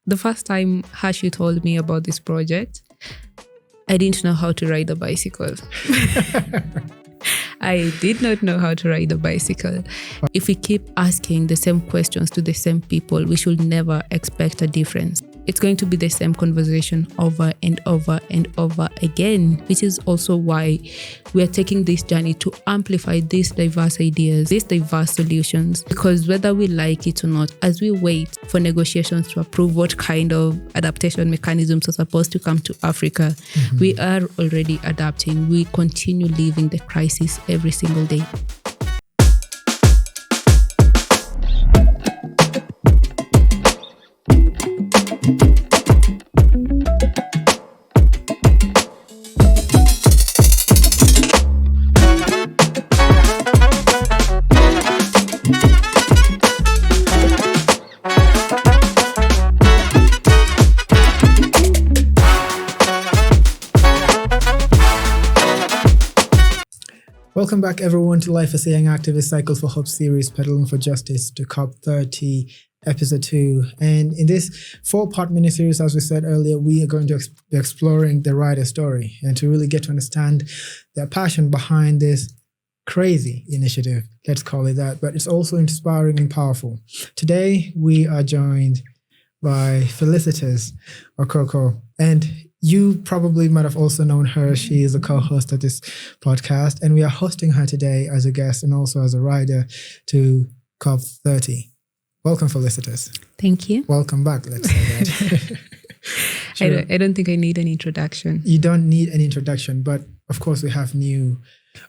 the first time Hashi told me about this project, I didn't know how to ride a bicycle. I did not know how to ride a bicycle. If we keep asking the same questions to the same people, we should never expect a difference. It's going to be the same conversation over and over and over again, which is also why we are taking this journey to amplify these diverse ideas, these diverse solutions, because whether we like it or not, as we wait for negotiations to approve what kind of adaptation mechanisms are supposed to come to Africa, we are already adapting. We continue living the crisis every single day. Welcome back, everyone, to Life as a Young Activist Cycle for Hope series, Pedaling for Justice to COP30, Episode 2. And in this 4-part mini-series, as we said earlier, we are going to be exploring the rider story and to really get to understand their passion behind this crazy initiative, let's call it that. But it's also inspiring and powerful. Today, we are joined by Felicitus Okoko, and you probably might have also known her. She is a co-host of this podcast, and we are hosting her today as a guest and also as a rider to COP30. Welcome, Felicitus. Thank you. Welcome back, let's say that. Sure. I don't think I need an introduction. You don't need an introduction, but of course we have new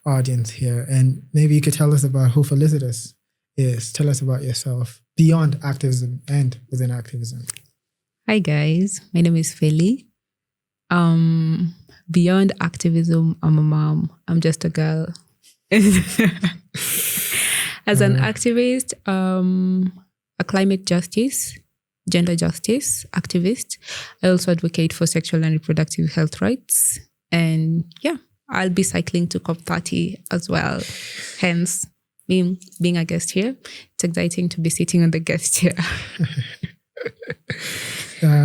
audience here, and maybe you could tell us about who Felicitus is. Tell us about yourself beyond activism and within activism. Hi guys, my name is Feli. Beyond activism, I'm a mom. I'm just a girl. As an activist, a climate justice, gender justice activist, I also advocate for sexual and reproductive health rights. And yeah, I'll be cycling to COP30 as well. Hence, being a guest here. It's exciting to be sitting on the guest chair.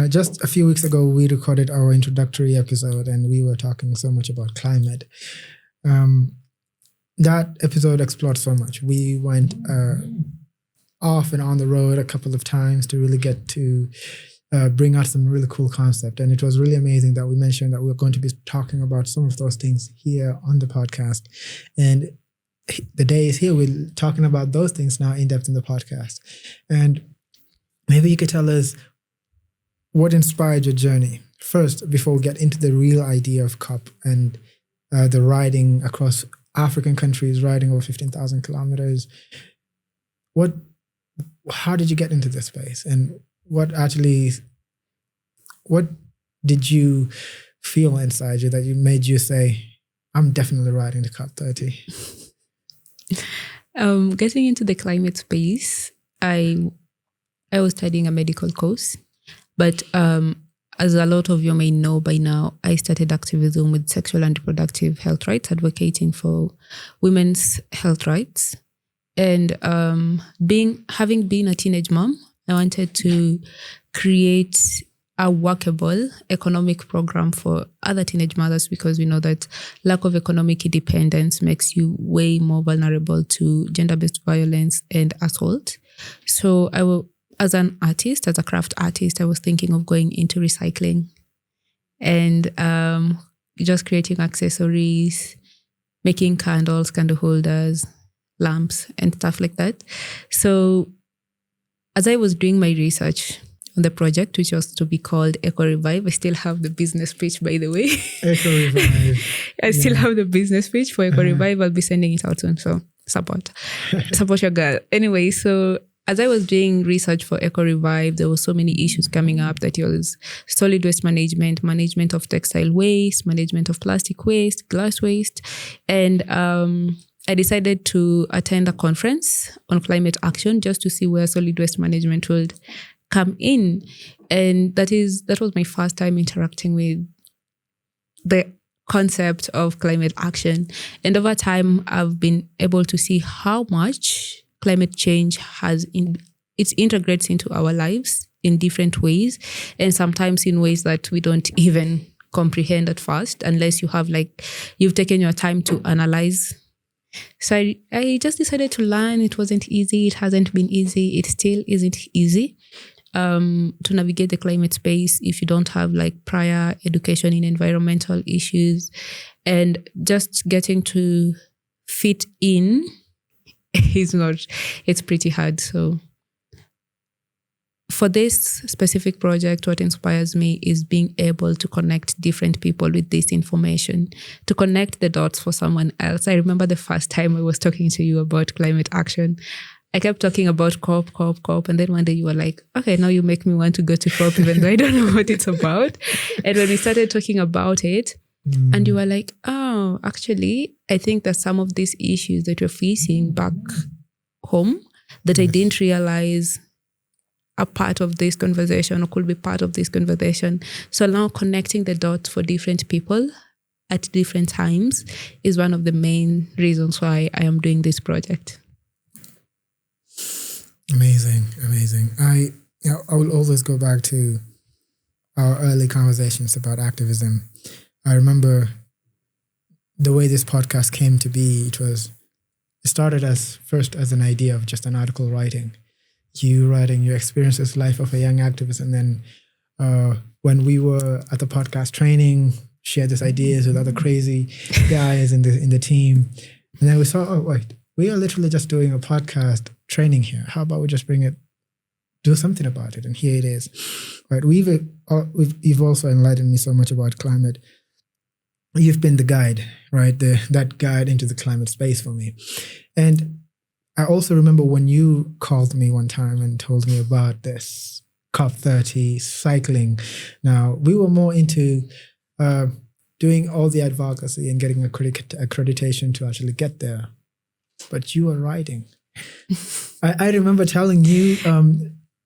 Just a few weeks ago, we recorded our introductory episode and we were talking so much about climate. That episode explored so much. We went off and on the road a couple of times to really get to bring out some really cool concept. And it was really amazing that we mentioned that we were going to be talking about some of those things here on the podcast. And the day is here. We're talking about those things now in depth in the podcast. And maybe you could tell us what inspired your journey first before we get into the real idea of COP and the riding across African countries, riding over 15,000 kilometers. How did you get into this space? And what did you feel inside you that made you say, I'm definitely riding the COP30? Getting into the climate space, I was studying a medical course, but as a lot of you may know by now, I started activism with sexual and reproductive health rights, advocating for women's health rights. And having been a teenage mom, I wanted to create a workable economic program for other teenage mothers, because we know that lack of economic independence makes you way more vulnerable to gender-based violence and assault. So as an artist, as a craft artist, I was thinking of going into recycling and just creating accessories, making candles, candle holders, lamps, and stuff like that. So as I was doing my research on the project, which was to be called Eco Revive, I still have the business pitch, by the way. Eco Revive. I still have the business pitch for Eco Revive. I'll be sending it out soon. So support your girl. Anyway, so as I was doing research for Eco Revive, there were so many issues coming up that it was solid waste management of textile waste, management of plastic waste, glass waste. And I decided to attend a conference on climate action just to see where solid waste management would come in. And that was my first time interacting with the concept of climate action. And over time, I've been able to see how much climate change it integrates into our lives in different ways, and sometimes in ways that we don't even comprehend at first, unless you have you've taken your time to analyze. So I just decided to learn. It wasn't easy. It hasn't been easy. It still isn't easy to navigate the climate space if you don't have prior education in environmental issues, and just getting to fit in it's pretty hard. So for this specific project, what inspires me is being able to connect different people with this information, to connect the dots for someone else. I remember the first time I was talking to you about climate action, I kept talking about COP. And then one day you were like, okay, now you make me want to go to COP, even though I don't know what it's about. And when we started talking about it, and you were like, oh, actually, I think that some of these issues that you're facing back home that I didn't realize are part of this conversation or could be part of this conversation. So now connecting the dots for different people at different times is one of the main reasons why I am doing this project. Amazing. I will always go back to our early conversations about activism. I remember the way this podcast came to be. It started first as an idea of just an article writing. You writing your experiences, life of a young activist, and then when we were at the podcast training, shared these ideas with other crazy guys in the team, and then we saw, oh wait, we are literally just doing a podcast training here. How about we just do something about it? And here it is. Right? You've also enlightened me so much about climate. You've been the guide, right? That guide into the climate space for me. And I also remember when you called me one time and told me about this COP30 cycling. Now, we were more into doing all the advocacy and getting accreditation to actually get there. But you were writing. I remember telling you,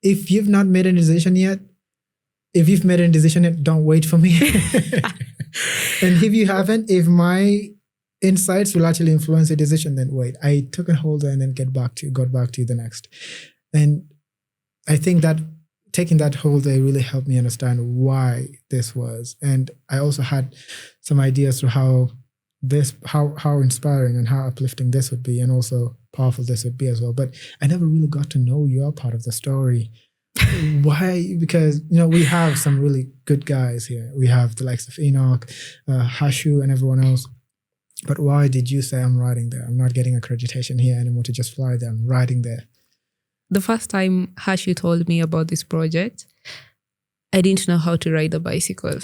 if you've not made a decision yet, don't wait for me. And if you haven't, if my insights will actually influence a decision, then wait. I took a hold and then got back to you the next. And I think that taking that hold there really helped me understand why this was. And I also had some ideas for how inspiring and how uplifting this would be, and also powerful this would be as well. But I never really got to know your part of the story. Why? Because, we have some really good guys here. We have the likes of Enoch, Hashu, and everyone else. But why did you say, I'm riding there? I'm not getting accreditation here anymore to just fly there. I'm riding there. The first time Hashu told me about this project, I didn't know how to ride a bicycle.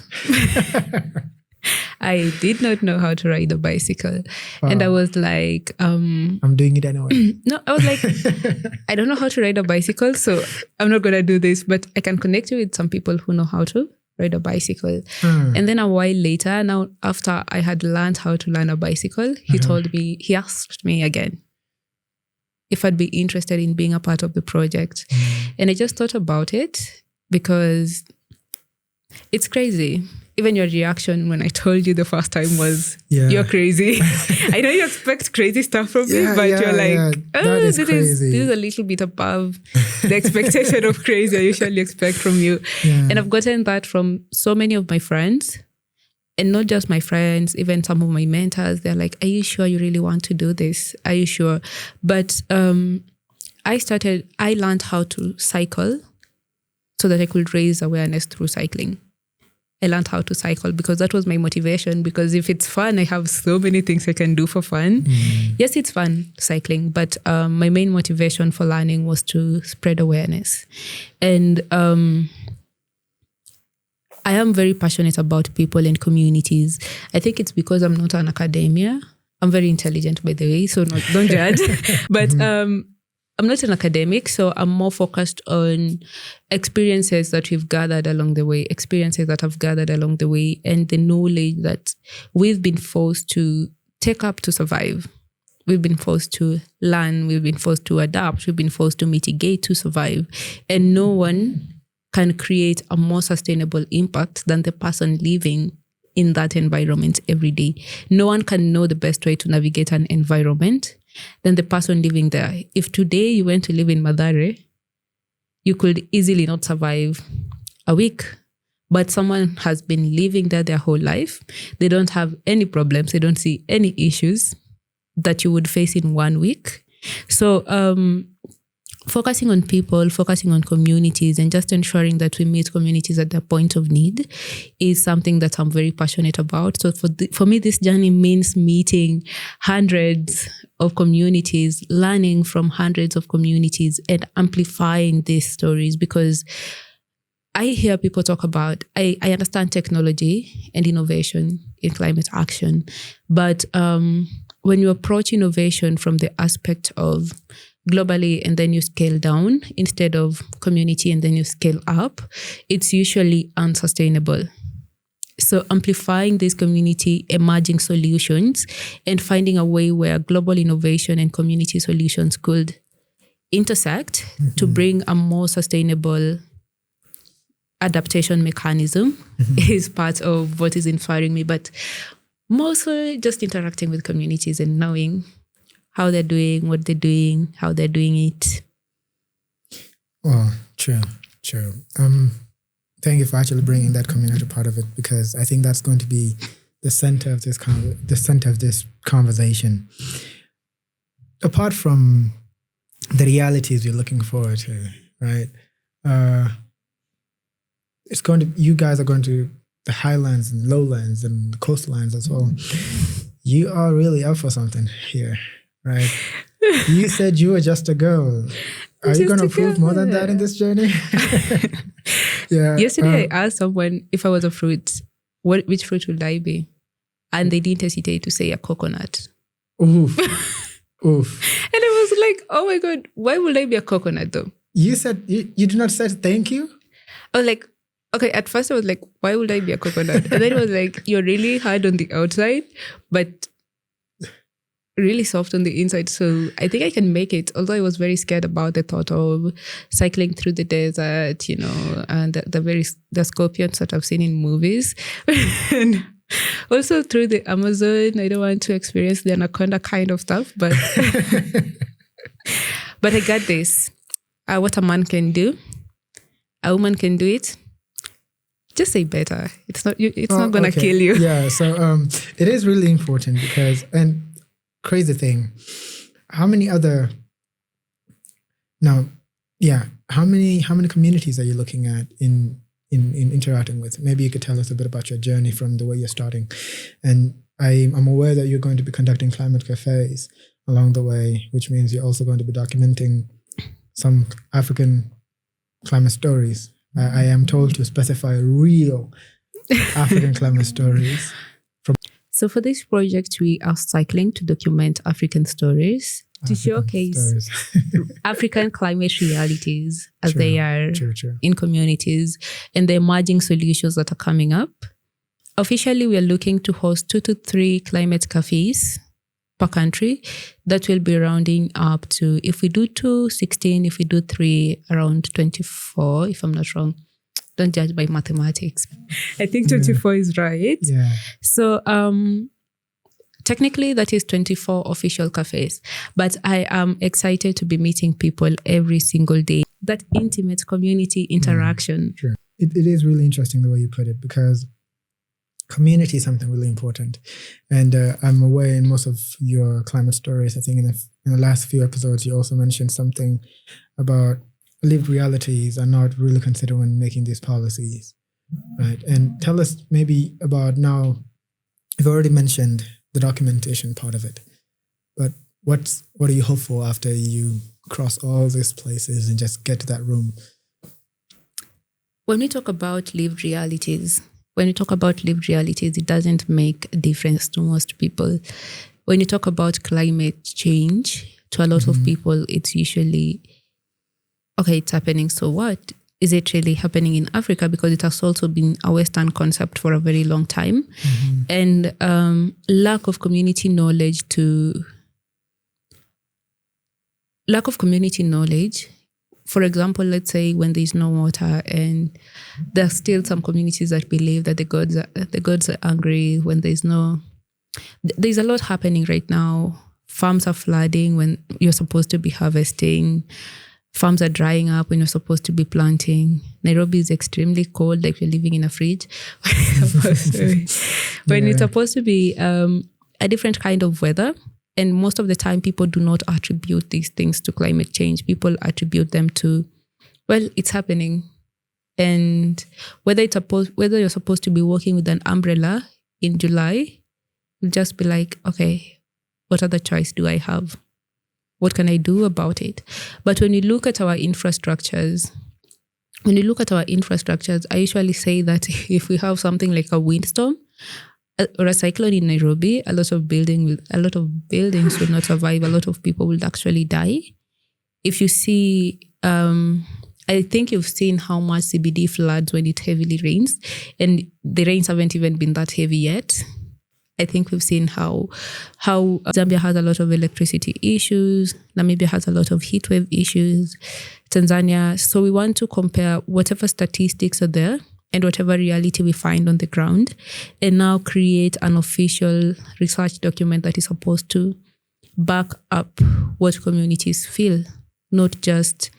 I did not know how to ride a bicycle. Wow. And I was like... I'm doing it anyway. No, I was like, I don't know how to ride a bicycle, so I'm not going to do this. But I can connect you with some people who know how to ride a bicycle. And then a while later, now after I had learned how to learn a bicycle, he asked me again if I'd be interested in being a part of the project. And I just thought about it because it's crazy. Even your reaction when I told you the first time was, you're crazy. I know you expect crazy stuff from me, but you're like, this is a little bit above the expectation of crazy I usually expect from you. Yeah. And I've gotten that from so many of my friends, and not just my friends, even some of my mentors. They're like, are you sure you really want to do this? Are you sure? But I learned how to cycle so that I could raise awareness through cycling. I learned how to cycle because that was my motivation. Because if it's fun, I have so many things I can do for fun. Yes, it's fun cycling, but my main motivation for learning was to spread awareness. And I am very passionate about people and communities. I think it's because I'm not an academia. I'm very intelligent, by the way, so don't judge. But I'm not an academic, so I'm more focused on experiences that we've gathered along the way, and the knowledge that we've been forced to take up to survive. We've been forced to learn, we've been forced to adapt, we've been forced to mitigate to survive. And no one can create a more sustainable impact than the person living in that environment every day. No one can know the best way to navigate an environment than the person living there. If today you went to live in Mathare, you could easily not survive a week. But someone has been living there their whole life. They don't have any problems. They don't see any issues that you would face in 1 week. So focusing on people, focusing on communities, and just ensuring that we meet communities at their point of need is something that I'm very passionate about. So for me, this journey means meeting hundreds of communities, learning from hundreds of communities, and amplifying these stories, because I hear people talk about, I understand technology and innovation in climate action, but when you approach innovation from the aspect of globally and then you scale down instead of community and then you scale up, it's usually unsustainable. So amplifying these community emerging solutions and finding a way where global innovation and community solutions could intersect to bring a more sustainable adaptation mechanism is part of what is inspiring me. But mostly just interacting with communities and knowing how they're doing, what they're doing, how they're doing it. Oh, true. Thank you for actually bringing that community part of it, because I think that's going to be the center of this conversation. Apart from the realities you're looking forward to, right? You guys are going to the highlands and lowlands and coastlines as well. You are really up for something here, right? You said you were just a girl. Are you going to prove more than that in this journey? Yeah. Yesterday I asked someone if I was a fruit, which fruit would I be? And they didn't hesitate to say a coconut. Oof. And I was like, oh my God, why would I be a coconut though? You said, you did not say thank you? I was like, okay, at first I was like, why would I be a coconut? And then it was like, you're really hard on the outside, but really soft on the inside. So I think I can make it. Although I was very scared about the thought of cycling through the desert, and the scorpions that I've seen in movies. And also through the Amazon. I don't want to experience the anaconda kind of stuff, but but I got this. What a man can do, a woman can do it. Just say better. It's not gonna kill you. Yeah. So it is really important because, and crazy thing, how many communities are you looking at in interacting with? Maybe you could tell us a bit about your journey from the way you're starting. And I'm aware that you're going to be conducting climate cafes along the way, which means you're also going to be documenting some African climate stories. I am told to specify real African climate stories. So for this project, we are cycling to document African stories to showcase African climate realities as they are in communities and the emerging solutions that are coming up. Officially, we are looking to host 2 to 3 climate cafes per country. That will be rounding up to, if we do 2, 16, if we do 3, around 24, if I'm not wrong. Don't judge by mathematics. I think 24 is right. Yeah. So technically that is 24 official cafes, but I am excited to be meeting people every single day. That intimate community interaction. Sure. It is really interesting the way you put it, because community is something really important. And I'm aware in most of your climate stories, I think in the last few episodes, you also mentioned something about lived realities are not really considered when making these policies, right? And tell us maybe about now, you've already mentioned the documentation part of it, but what are you hopeful after you cross all these places and just get to that room? When we talk about lived realities, it doesn't make a difference to most people. When you talk about climate change, to a lot of people, it's usually, okay, it's happening, so what? Is it really happening in Africa? Because it has also been a Western concept for a very long time. And lack of community knowledge. For example, let's say when there's no water, and there's still some communities that believe that the gods are angry when there's a lot happening right now. Farms are flooding when you're supposed to be harvesting. farms are drying up when you're supposed to be planting. Nairobi is extremely cold, like you're living in a fridge. When it's supposed to be a different kind of weather. And most of the time, people do not attribute these things to climate change. People attribute them to, well, it's happening. And whether you're supposed to be walking with an umbrella in July, you'll just be like, okay, what other choice do I have? What can I do about it? But when you look at our infrastructures, I usually say that if we have something like a windstorm or a cyclone in Nairobi, a lot of buildings will not survive. A lot of people will actually die. If you see, I think you've seen how much CBD floods when it heavily rains, and the rains haven't even been that heavy yet. I think we've seen how Zambia has a lot of electricity issues, Namibia has a lot of heat wave issues, Tanzania. So we want to compare whatever statistics are there and whatever reality we find on the ground, and now create an official research document that is supposed to back up what communities feel, not just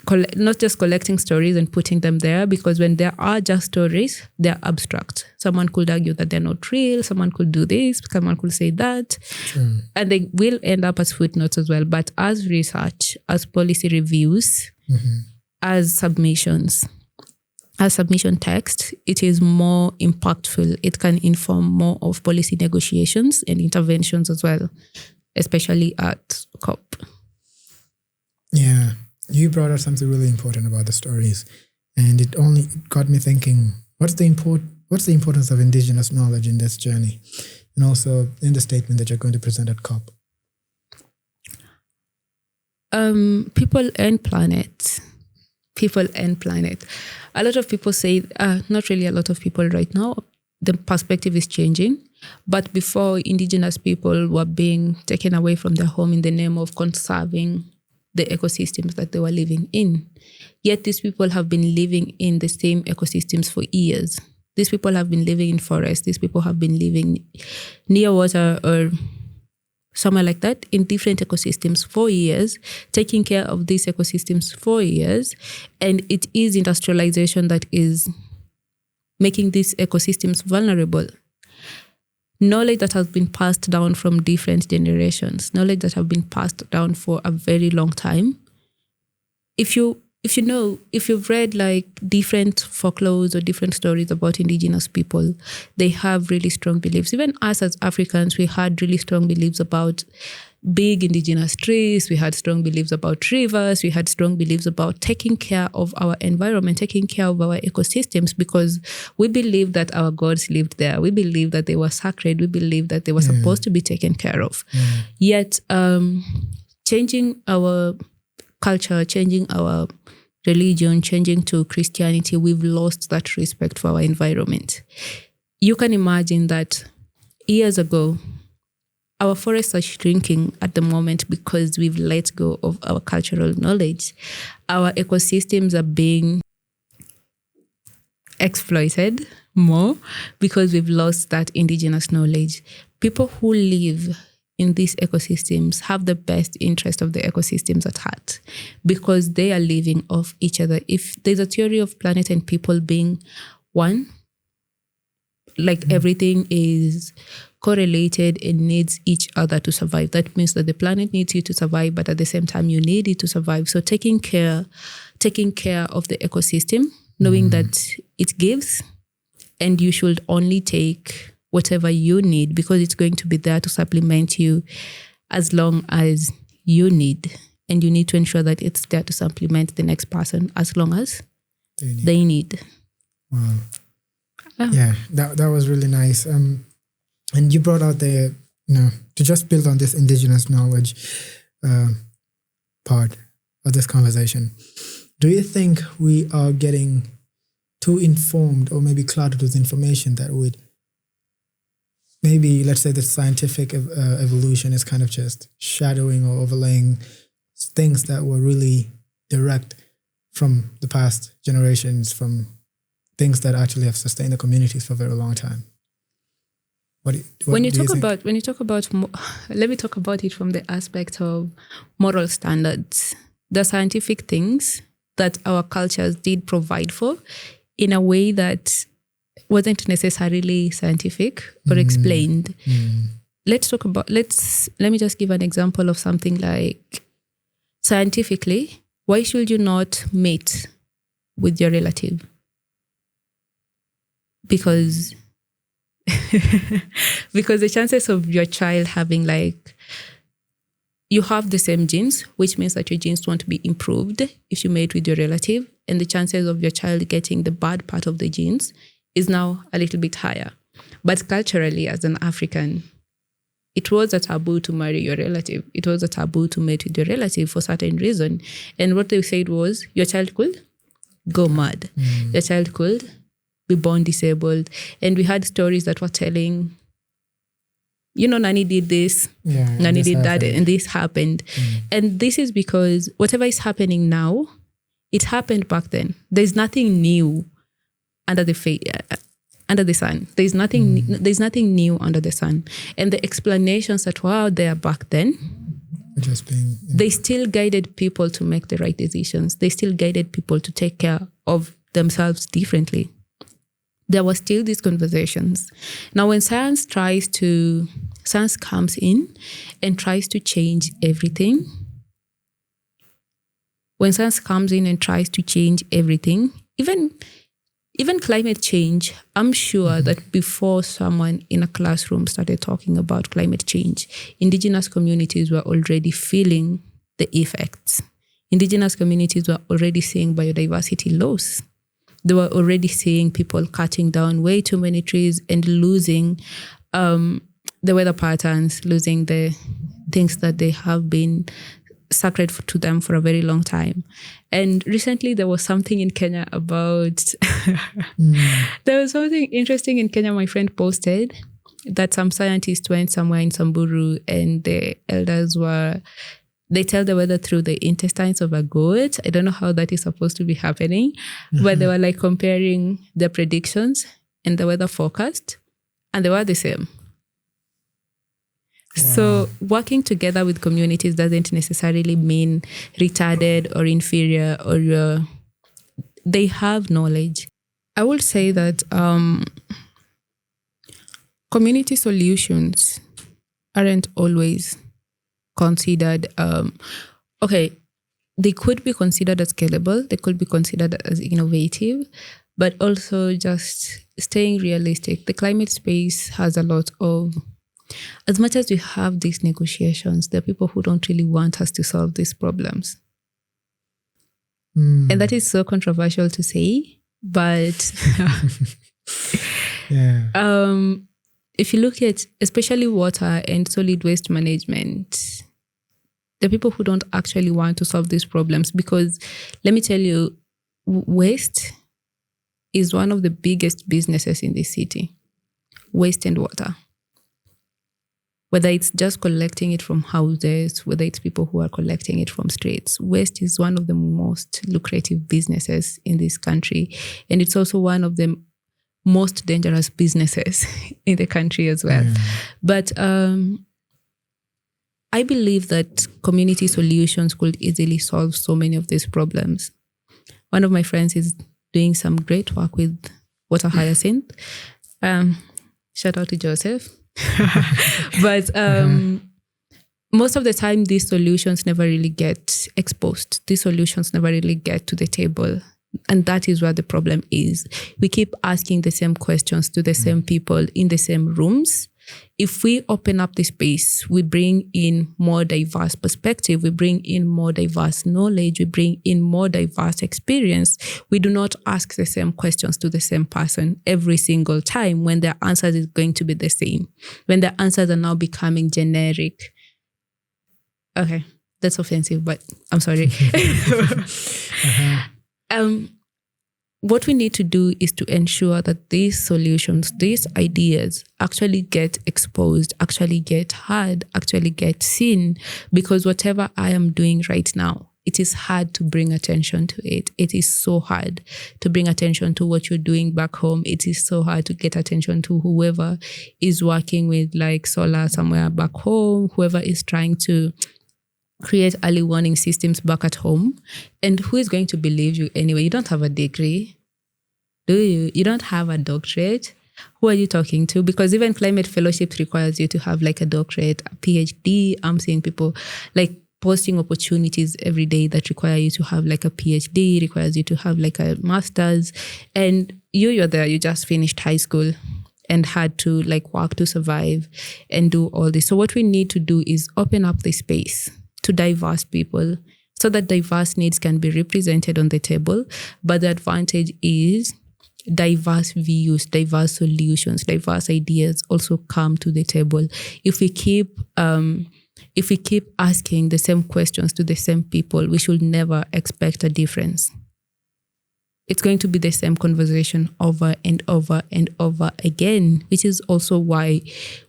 collecting stories and putting them there, because when there are just stories, they're abstract. Someone could argue that they're not real, someone could do this, someone could say that, and they will end up as footnotes as well. But as research, as policy reviews, as submission text, it is more impactful. It can inform more of policy negotiations and interventions as well, especially at COP. Yeah. You brought up something really important about the stories, and it only got me thinking, what's the importance of indigenous knowledge in this journey, and also in the statement that you're going to present at COP? People and planet. A lot of people say, not really a lot of people right now, the perspective is changing. But before, indigenous people were being taken away from their home in the name of conserving the ecosystems that they were living in. Yet these people have been living in the same ecosystems for years. These people have been living in forests. These people have been living near water or somewhere like that in different ecosystems for years, taking care of these ecosystems for years. And it is industrialization that is making these ecosystems vulnerable. Knowledge that has been passed down from different generations, knowledge that have been passed down for a very long time. If you've read like different folklores or different stories about indigenous people, they have really strong beliefs. Even us as Africans, we had really strong beliefs about big indigenous trees. We had strong beliefs about rivers. We had strong beliefs about taking care of our environment, taking care of our ecosystems, because we believed that our gods lived there. We believed that they were sacred. We believed that they were supposed to be taken care of. Yet, changing our culture, changing our religion, changing to Christianity, we've lost that respect for our environment. You can imagine that years ago, our forests are shrinking at the moment because we've let go of our cultural knowledge. Our ecosystems are being exploited more because we've lost that indigenous knowledge. People who live in these ecosystems have the best interest of the ecosystems at heart because they are living off each other. If there's a theory of planet and people being one, like everything is correlated and needs each other to survive. That means that the planet needs you to survive, but at the same time, you need it to survive. So taking care of the ecosystem, knowing that it gives, and you should only take whatever you need because it's going to be there to supplement you as long as you need. And you need to ensure that it's there to supplement the next person as long as they need. Wow. Yeah, that was really nice. And you brought out to just build on this indigenous knowledge part of this conversation. Do you think we are getting too informed or maybe clouded with information that would maybe, let's say, the scientific evolution is kind of just shadowing or overlaying things that were really direct from the past generations, from things that actually have sustained the communities for a very long time? When you talk about, let me talk about it from the aspect of moral standards. the scientific things that our cultures did provide for in a way that wasn't necessarily scientific or explained. Let me just give an example of something like, scientifically, why should you not mate with your relative? Because the chances of your child having you have the same genes, which means that your genes won't be improved if you mate with your relative, and the chances of your child getting the bad part of the genes is now a little bit higher. But culturally, as an African, it was a taboo to marry your relative. It was a taboo to mate with your relative for certain reason. And what they said was, your child could go mad. Your child could be born disabled. And we had stories that were telling, Nani did this, Nani did that, and this happened. And this is because whatever is happening now, it happened back then. There's nothing new under the sun. There's nothing new under the sun. And the explanations that were out there back then, they still guided people to make the right decisions. They still guided people to take care of themselves differently. There were still these conversations. Now, when science comes in and tries to change everything, even climate change, I'm sure that before someone in a classroom started talking about climate change, indigenous communities were already feeling the effects. Indigenous communities were already seeing biodiversity loss. They were already seeing people cutting down way too many trees and losing the weather patterns, losing the things that they have been sacred to them for a very long time. And recently there was something in Kenya about, there was something interesting in Kenya my friend posted, that some scientists went somewhere in Samburu and the elders they tell the weather through the intestines of a goat. I don't know how that is supposed to be happening, but they were comparing the predictions and the weather forecast, and they were the same. Wow. So working together with communities doesn't necessarily mean retarded or inferior, or they have knowledge. I would say that community solutions aren't always considered, they could be considered as scalable, they could be considered as innovative, but also just staying realistic. The climate space has a lot of, as much as we have these negotiations, there are people who don't really want us to solve these problems. And that is so controversial to say, but if you look at especially water and solid waste management, the people who don't actually want to solve these problems, because let me tell you, waste is one of the biggest businesses in this city. Waste and water. Whether it's just collecting it from houses, whether it's people who are collecting it from streets, waste is one of the most lucrative businesses in this country. And it's also one of the most dangerous businesses in the country as well. But I believe that community solutions could easily solve so many of these problems. One of my friends is doing some great work with Water Hyacinth. Shout out to Joseph. But most of the time, these solutions never really get exposed. These solutions never really get to the table. And that is where the problem is. We keep asking the same questions to the same people in the same rooms. If we open up the space, we bring in more diverse perspective, we bring in more diverse knowledge, we bring in more diverse experience. We do not ask the same questions to the same person every single time when their answers is going to be the same, when their answers are now becoming generic. Okay, that's offensive, but I'm sorry. What we need to do is to ensure that these solutions, these ideas actually get exposed, actually get heard, actually get seen, because whatever I am doing right now, it is hard to bring attention to it. It is so hard to bring attention to what you're doing back home. It is so hard to get attention to whoever is working with solar somewhere back home, whoever is trying to create early warning systems back at home. And who is going to believe you anyway? You don't have a degree, do you? You don't have a doctorate. Who are you talking to? Because even climate fellowship requires you to have like a doctorate, a PhD. I'm seeing people like posting opportunities every day that require you to have like a PhD, requires you to have like a master's. And you're there, you just finished high school and had to like work to survive and do all this. So what we need to do is open up the space to diverse people so that diverse needs can be represented on the table. But the advantage is diverse views, diverse solutions, diverse ideas also come to the table. If we keep asking the same questions to the same people, we should never expect a difference. It's going to be the same conversation over and over and over again, which is also why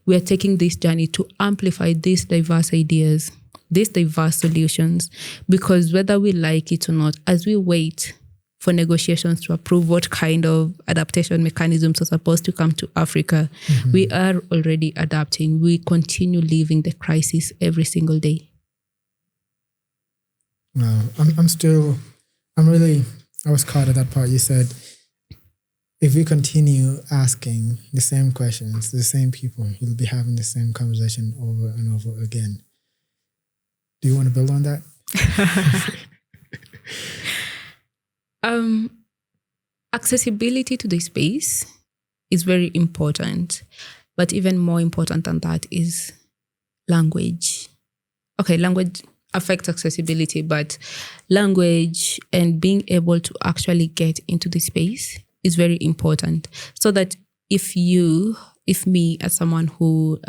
we are taking this journey to amplify these diverse ideas, these diverse solutions, because whether we like it or not, as we wait for negotiations to approve what kind of adaptation mechanisms are supposed to come to Africa, we are already adapting. We continue living the crisis every single day. No, I was caught at that part. You said, if we continue asking the same questions, the same people, you'll be having the same conversation over and over again. Do you want to build on that? Accessibility to the space is very important, but even more important than that is language. Okay, language affects accessibility, but language and being able to actually get into the space is very important. So that if me as someone who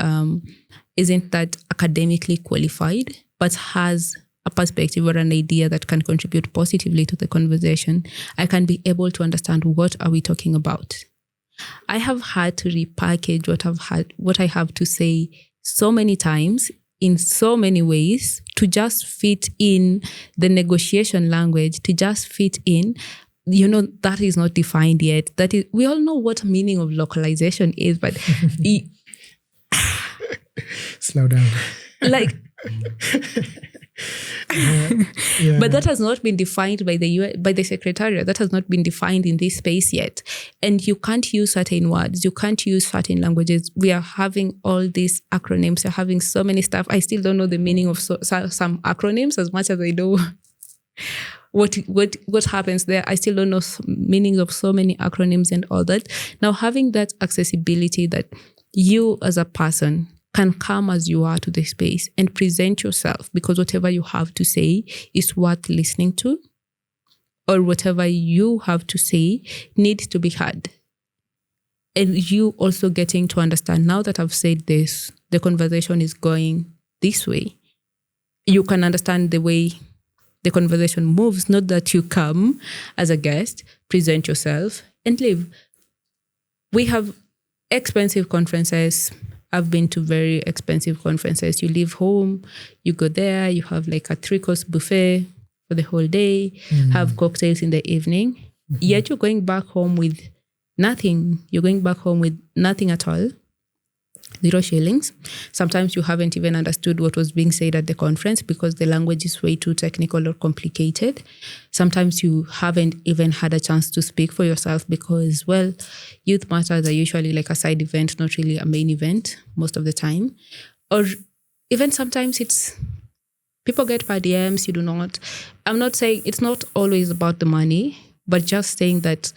isn't that academically qualified, but has a perspective or an idea that can contribute positively to the conversation, I can be able to understand what are we talking about. I have had to repackage what I have to say so many times in so many ways to just fit in the negotiation language, to just fit in, that is not defined yet. That is, we all know what meaning of localization is, but slow down. Like Yeah. But that has not been defined by the Secretariat. That has not been defined in this space yet. And you can't use certain words. You can't use certain languages. We are having all these acronyms. We're having so many stuff. I still don't know the meaning of some acronyms as much as I know what happens there. I still don't know meanings of so many acronyms and all that. Now, having that accessibility that you as a person can come as you are to the space and present yourself, because whatever you have to say is worth listening to, or whatever you have to say needs to be heard. And you also getting to understand, now that I've said this, the conversation is going this way. You can understand the way the conversation moves, not that you come as a guest, present yourself, and leave. We have expensive conferences. I've been to very expensive conferences. You leave home, you go there, you have like a 3-course buffet for the whole day, have cocktails in the evening. Yet you're going back home with nothing. You're going back home with nothing at all. 0 shillings. Sometimes you haven't even understood what was being said at the conference because the language is way too technical or complicated. Sometimes you haven't even had a chance to speak for yourself because, well, youth matters are usually like a side event, not really a main event most of the time. Or even sometimes it's people get per diems, you do not. I'm not saying it's not always about the money, but just saying that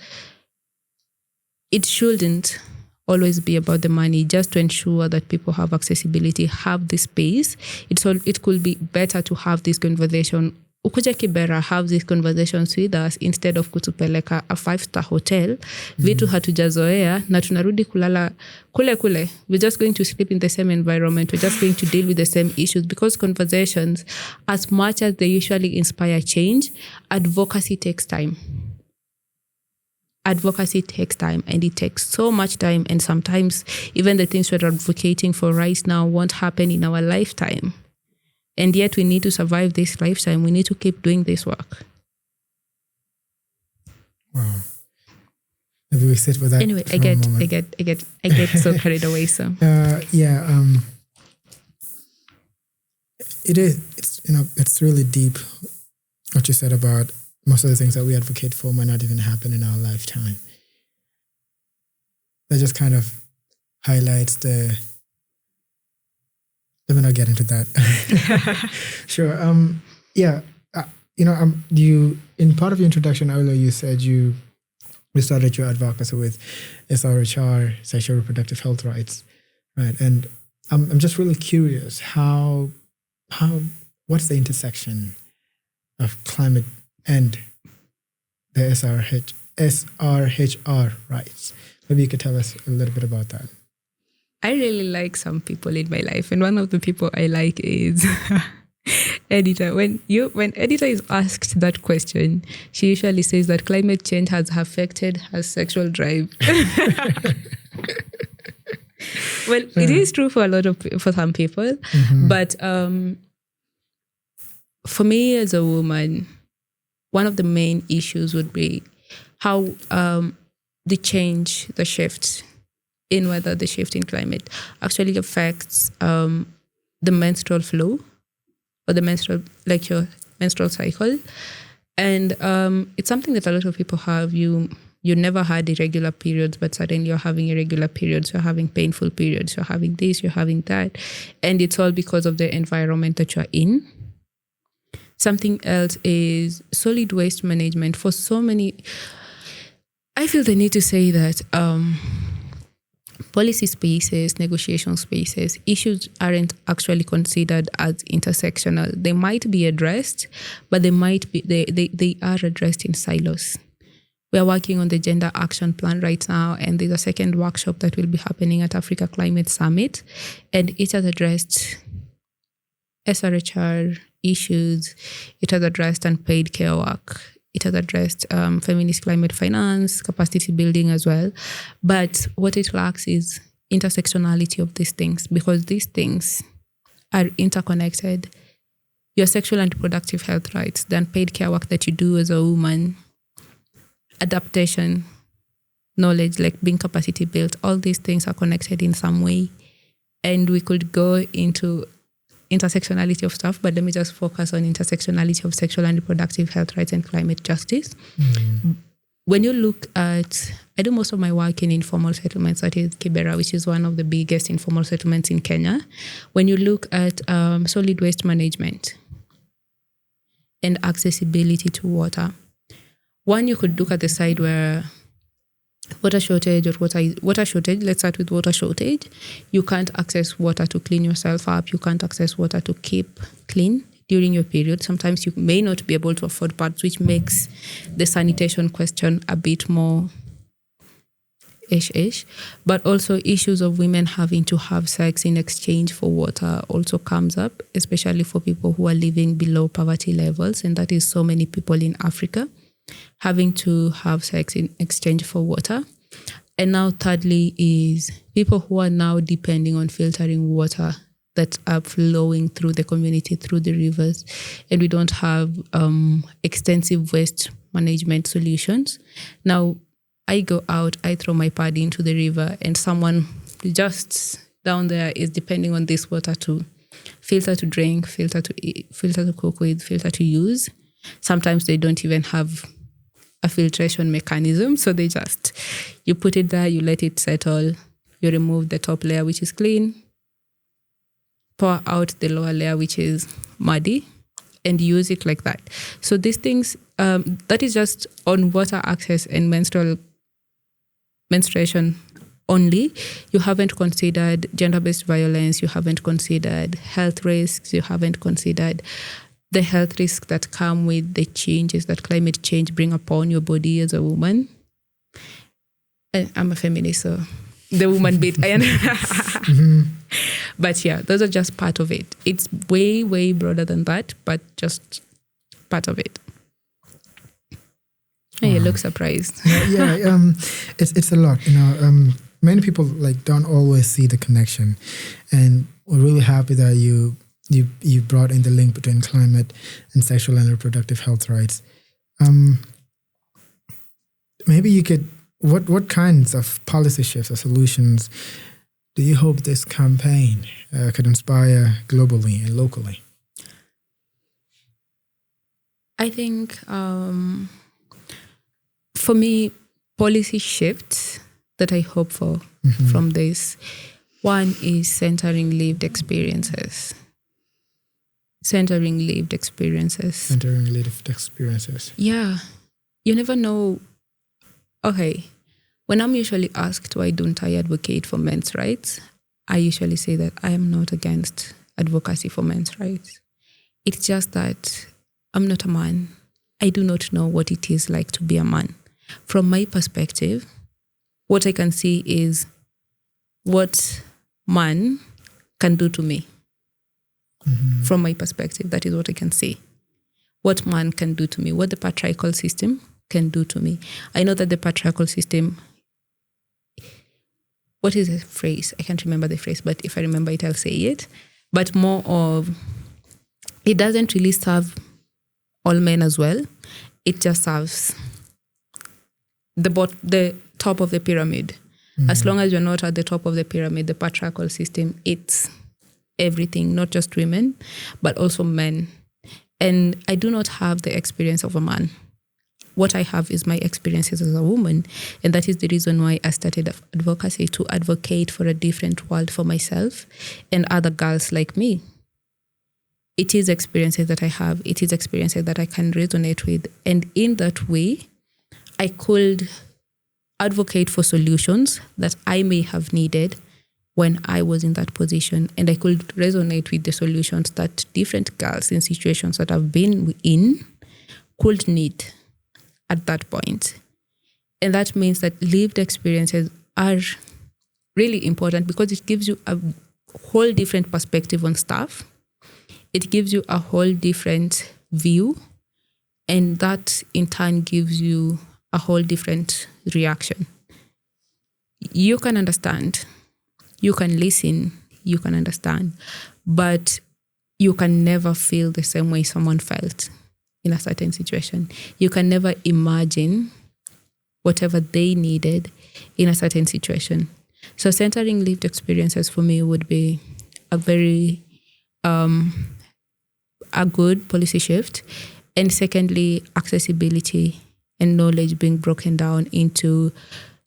it shouldn't always be about the money, just to ensure that people have accessibility, have the space. It could be better to have this conversation. Ukuja Kibera, have these conversations with us instead of kutupeleka a 5-star hotel. Vitu hatujazoea na tunarudi kulala kule. We're just going to sleep in the same environment. We're just going to deal with the same issues, because conversations, as much as they usually inspire change, advocacy takes time. Advocacy takes time, and it takes so much time, and sometimes even the things we're advocating for right now won't happen in our lifetime. And yet we need to survive this lifetime. We need to keep doing this work. Wow. Maybe we sit with that. Anyway, I get so carried away. So it is. It's really deep. What you said about most of the things that we advocate for might not even happen in our lifetime. That just kind of highlights the. Let me not get into that. Sure. You in part of your introduction earlier, you said you started your advocacy with SRHR, sexual reproductive health rights, right? And I'm just really curious what's the intersection of climate and the SRHR rights? Maybe you could tell us a little bit about that. I really like some people in my life, and one of the people I like is Editor. When Editor is asked that question, she usually says that climate change has affected her sexual drive. Well, it is true for some people, but for me as a woman, one of the main issues would be how the shift in whether the shift in climate actually affects the menstrual flow or your menstrual cycle. And it's something that a lot of people have. You never had irregular periods, but suddenly you're having irregular periods, you're having painful periods, you're having this, you're having that. And it's all because of the environment that you're in. Something else is solid waste management. For so many, I feel the need to say that policy spaces, negotiation spaces, issues aren't actually considered as intersectional. They might be addressed, but they are addressed in silos. We are working on the Gender Action Plan right now, and there's a second workshop that will be happening at Africa Climate Summit, and it has addressed SRHR issues, it has addressed unpaid care work, it has addressed feminist climate finance, capacity building as well. But what it lacks is intersectionality of these things, because these things are interconnected. Your sexual and reproductive health rights, the unpaid care work that you do as a woman, adaptation, knowledge, like being capacity built, all these things are connected in some way. And we could go into intersectionality of stuff, but let me just focus on intersectionality of sexual and reproductive health rights and climate justice. When you look at, I do most of my work in informal settlements, that is Kibera, which is one of the biggest informal settlements in Kenya. When you look at solid waste management and accessibility to water, one, you could look at the side where water shortage, let's start with water shortage. You can't access water to clean yourself up. You can't access water to keep clean during your period. Sometimes you may not be able to afford pads, which makes the sanitation question a bit more ish. But also issues of women having to have sex in exchange for water also comes up, especially for people who are living below poverty levels. And that is so many people in Africa, having to have sex in exchange for water. And now thirdly is people who are now depending on filtering water that are flowing through the community, through the rivers. And we don't have extensive waste management solutions. Now, I go out, I throw my pad into the river, and someone just down there is depending on this water to filter to drink, filter to eat, filter to cook with, filter to use. Sometimes they don't even have a filtration mechanism. So you put it there, you let it settle, you remove the top layer, which is clean, pour out the lower layer, which is muddy, and use it like that. So these things, that is just on water access and menstruation only. You haven't considered gender-based violence, you haven't considered health risks, you haven't considered the health risks that come with the changes that climate change bring upon your body as a woman. And I'm a feminist, so the woman bit. But yeah, those are just part of it. It's way, way broader than that, but just part of it. Wow. You look surprised. It's a lot. Many people don't always see the connection, and we're really happy that you brought in the link between climate and sexual and reproductive health rights. Maybe you could, what kinds of policy shifts or solutions do you hope this campaign could inspire globally and locally? I think for me, policy shifts that I hope for from this. One is centering lived experiences. Centering lived experiences. Yeah. You never know. Okay. When I'm usually asked why don't I advocate for men's rights, I usually say that I am not against advocacy for men's rights. It's just that I'm not a man. I do not know what it is like to be a man. From my perspective, what I can see is what man can do to me. From my perspective, that is what I can see. What man can do to me, what the patriarchal system can do to me. I know that the patriarchal system, what is the phrase? I can't remember the phrase, but if I remember it, I'll say it. But more of, it doesn't really serve all men as well. It just serves the top of the pyramid. As long as you're not at the top of the pyramid, the patriarchal system, it's everything, not just women, but also men. And I do not have the experience of a man. What I have is my experiences as a woman. And that is the reason why I started advocacy, to advocate for a different world for myself and other girls like me. It is experiences that I have. It is experiences that I can resonate with. And in that way, I could advocate for solutions that I may have needed when I was in that position. And I could resonate with the solutions that different girls in situations that I've been in could need at that point. And that means that lived experiences are really important because it gives you a whole different perspective on stuff. It gives you a whole different view. And that in turn gives you a whole different reaction. You can understand, you can listen, you can understand, but you can never feel the same way someone felt in a certain situation. You can never imagine whatever they needed in a certain situation. So centering lived experiences for me would be a very, a good policy shift. And secondly, accessibility and knowledge being broken down into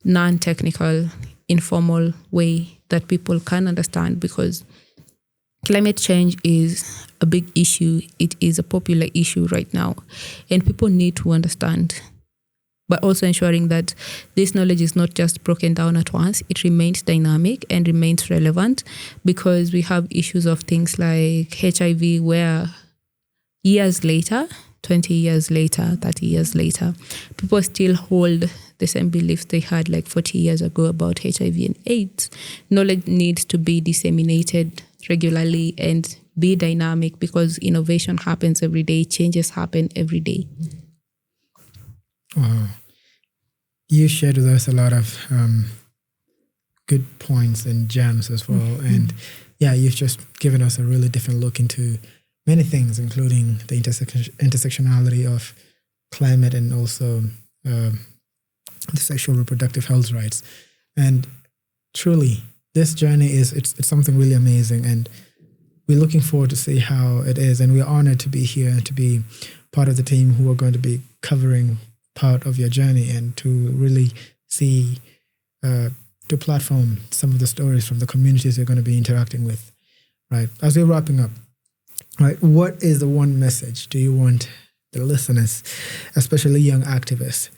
non-technical, informal way that people can understand, because climate change is a big issue. It is a popular issue right now, and people need to understand, but also ensuring that this knowledge is not just broken down at once. It remains dynamic and remains relevant, because we have issues of things like HIV where years later, 20 years later, 30 years later, people still hold the same beliefs they had like 40 years ago about HIV and AIDS. Knowledge needs to be disseminated regularly and be dynamic, because innovation happens every day, changes happen every day. Wow. You shared with us a lot of good points and gems as well. And yeah, you've just given us a really different look into many things, including the intersectionality of climate and also the sexual reproductive health rights. And truly, this journey it's something really amazing, and we're looking forward to see how it is. And we're honored to be here, to be part of the team who are going to be covering part of your journey, and to really see, to platform some of the stories from the communities you're going to be interacting with, right? As we're wrapping up, right, what is the one message do you want the listeners, especially young activists,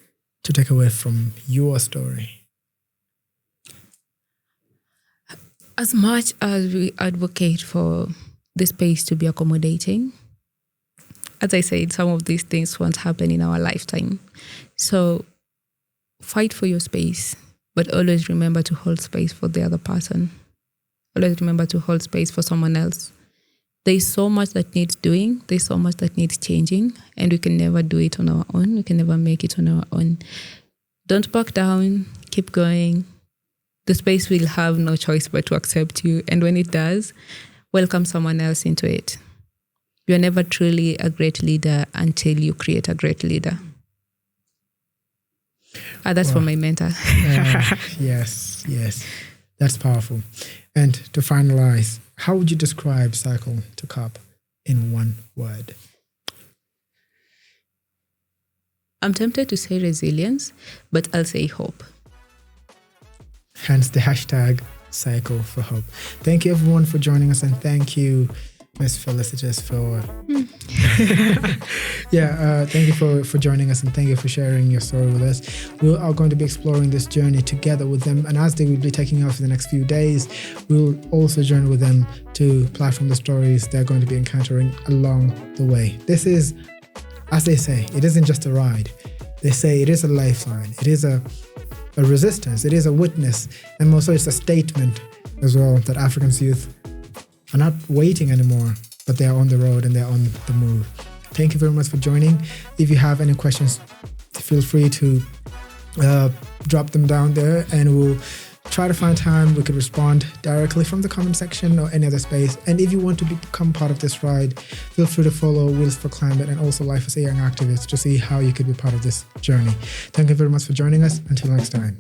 to take away from your story? As much as we advocate for the space to be accommodating, as I said, some of these things won't happen in our lifetime. So fight for your space, but always remember to hold space for the other person. Always remember to hold space for someone else. There's so much that needs doing. There's so much that needs changing, and we can never do it on our own. We can never make it on our own. Don't back down. Keep going. The space will have no choice but to accept you. And when it does, welcome someone else into it. You're never truly a great leader until you create a great leader. That's from my mentor. Yes. That's powerful. And to finalize, how would you describe Cycle to Cop in one word? I'm tempted to say resilience, but I'll say hope. Hence the hashtag Cycle for Hope. Thank you everyone for joining us, and thank you, Miss Felicitus, for thank you for joining us, and thank you for sharing your story with us. We are going to be exploring this journey together with them, and as they will be taking off for the next few days, we'll also journey with them to platform the stories they're going to be encountering along the way. This is, as they say, it isn't just a ride. They say it is a lifeline. It is a resistance. It is a witness, and also it's a statement as well that Africans youth are not waiting anymore, but they are on the road and they're on the move. Thank you very much for joining. If you have any questions, feel free to drop them down there, and we'll try to find time we could respond directly from the comment section or any other space. And if you want to become part of this ride, feel free to follow Wheels for Climate and also Life as a Young Activist to see how you could be part of this journey. Thank you very much for joining us. Until next time.